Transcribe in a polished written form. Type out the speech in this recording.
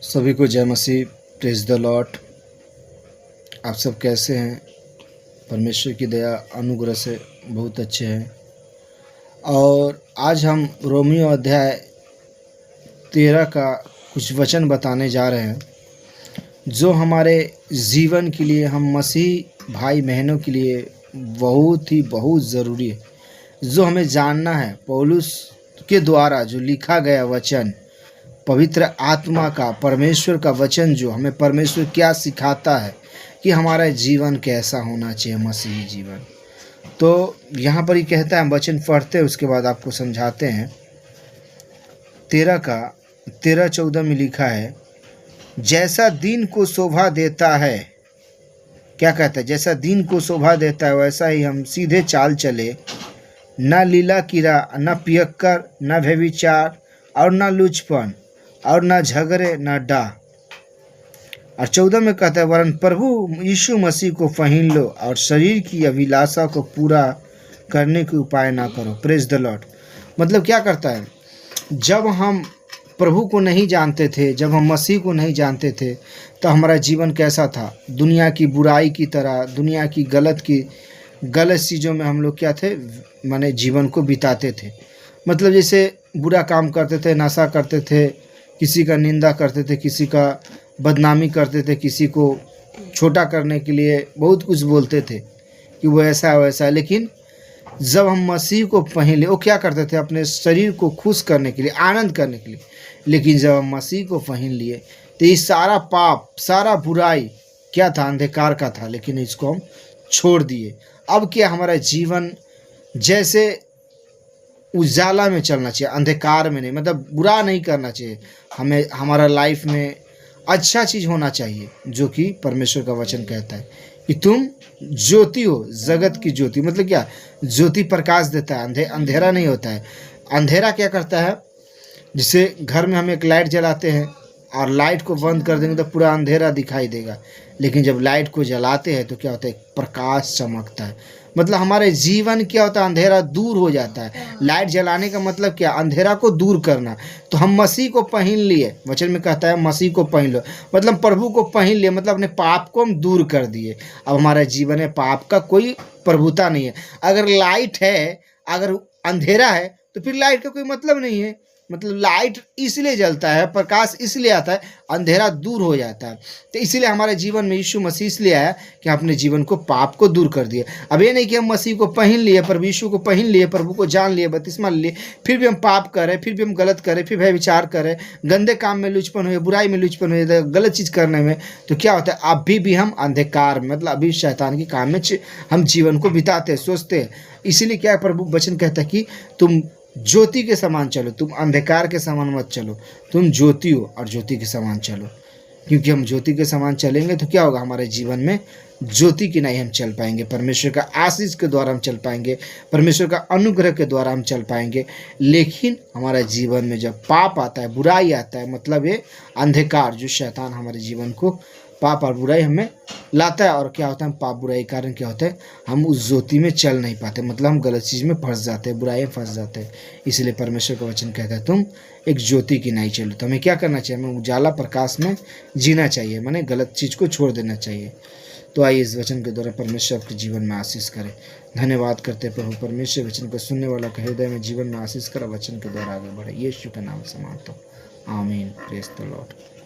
सभी को जय मसीह। Praise the Lord. आप सब कैसे हैं? परमेश्वर की दया अनुग्रह से बहुत अच्छे हैं। और आज हम रोमियो अध्याय 13 का कुछ वचन बताने जा रहे हैं जो हमारे जीवन के लिए, हम मसीह भाई बहनों के लिए बहुत ज़रूरी है, जो हमें जानना है। पौलुस के द्वारा जो लिखा गया वचन, पवित्र आत्मा का, परमेश्वर का वचन, जो हमें परमेश्वर क्या सिखाता है कि हमारा जीवन कैसा होना चाहिए, मसीही जीवन। तो यहाँ पर ही कहता है, हम वचन पढ़ते हैं उसके बाद आपको समझाते हैं। 13:14 में लिखा है, जैसा दिन को शोभा देता है, क्या कहता है? जैसा दिन को शोभा देता है वैसा ही हम सीधे चाल चले, न लीला कीड़ा, न पियक्कर, न व्यभिचार, और न लुचपन, और न झगड़े, न डाह। और 14 में कहता है, वरन प्रभु यीशु मसीह को पहन लो और शरीर की अभिलाषा को पूरा करने के उपाय ना करो। Praise the Lord. मतलब क्या करता है? जब हम प्रभु को नहीं जानते थे, जब हम मसीह को नहीं जानते थे, तो हमारा जीवन कैसा था? दुनिया की बुराई की तरह, दुनिया की गलत चीज़ों में हम लोग क्या थे, माने जीवन को बिताते थे। मतलब जैसे बुरा काम करते थे, नशा करते थे, किसी का निंदा करते थे, किसी का बदनामी करते थे, किसी को छोटा करने के लिए बहुत कुछ बोलते थे कि वो ऐसा है वैसा है। लेकिन जब हम मसीह को पहले, वो क्या करते थे? अपने शरीर को खुश करने के लिए, आनंद करने के लिए। लेकिन जब हम मसीह को पहन लिए तो ये सारा पाप, सारा बुराई क्या था? अंधकार का था, लेकिन इसको हम छोड़ दिए। अब क्या? हमारा जीवन जैसे उजाला में चलना चाहिए, अंधकार में नहीं। मतलब बुरा नहीं करना चाहिए हमें। हमारा लाइफ में अच्छा चीज़ होना चाहिए, जो कि परमेश्वर का वचन कहता है कि तुम ज्योति हो, जगत की ज्योति। मतलब क्या? ज्योति प्रकाश देता है, अंधेरा नहीं होता है। अंधेरा क्या करता है? जैसे घर में हम एक लाइट जलाते हैं और लाइट को बंद कर देंगे तो पूरा अंधेरा दिखाई देगा, लेकिन जब लाइट को जलाते हैं तो क्या होता है? प्रकाश चमकता है। मतलब हमारे जीवन क्या होता है? अंधेरा दूर हो जाता है। लाइट जलाने का मतलब क्या? अंधेरा को दूर करना। तो हम मसीह को पहन लिए, वचन में कहता है मसीह को पहन लो, मतलब प्रभु को पहन लिए, मतलब अपने पाप को हम दूर कर दिए। अब हमारे जीवन में पाप का कोई प्रभुता नहीं है। अगर लाइट है, अगर अंधेरा है, तो फिर लाइट का कोई मतलब नहीं है। मतलब लाइट इसलिए जलता है, प्रकाश इसलिए आता है, अंधेरा दूर हो जाता है। तो इसीलिए हमारे जीवन में यीशु मसीह इसलिए आया कि अपने जीवन को, पाप को दूर कर दिए। अब ये नहीं कि हम मसीह को पहन लिए, प्रभु यीशु को पहन लिए, प्रभु को जान लिए, बपतिस्मा लिए, फिर भी हम पाप करें, फिर भी हम गलत करें, फिर भी विचार करें, गंदे काम में लुचपन हुए, बुराई में लुचपन हुए, गलत चीज़ करने में, तो क्या होता है? अभी भी हम अंधकार में, मतलब अभी शैतान के काम में हम जीवन को बिताते, सोचते हैं। इसीलिए क्या प्रभु वचन कहता है कि तुम ज्योति के समान चलो, तुम अंधकार के समान मत चलो, तुम ज्योति हो और ज्योति के समान चलो। क्योंकि हम ज्योति के समान चलेंगे तो क्या होगा? हमारे जीवन में ज्योति की नहीं हम चल पाएंगे, परमेश्वर का आशीष के द्वारा हम चल पाएंगे, परमेश्वर का अनुग्रह के द्वारा हम चल पाएंगे। लेकिन हमारे जीवन में जब पाप आता है, बुराई आता है, मतलब ये अंधकार, जो शैतान हमारे जीवन को पाप और बुराई हमें लाता है, और क्या होता है? हम पाप बुराई के कारण क्या होता है? हम उस ज्योति में चल नहीं पाते, मतलब हम गलत चीज़ में फंस जाते हैं, बुराई में फंस जाते हैं। इसलिए परमेश्वर का वचन कहता है तुम एक ज्योति की नहीं चलो। तो हमें क्या करना चाहिए? हमें उजाला प्रकाश में जीना चाहिए, माने गलत चीज़ को छोड़ देना चाहिए। तो आइए इस वचन के द्वारा परमेश्वर आपके जीवन में आशीष करे। धन्यवाद करते प्रभु परमेश्वर, वचन को सुनने वाला के हृदय में जीवन में आशीष कर, वचन के द्वारा आगे बढ़े। यीशु का नाम समाप्त हो। आमीन। Praise the Lord.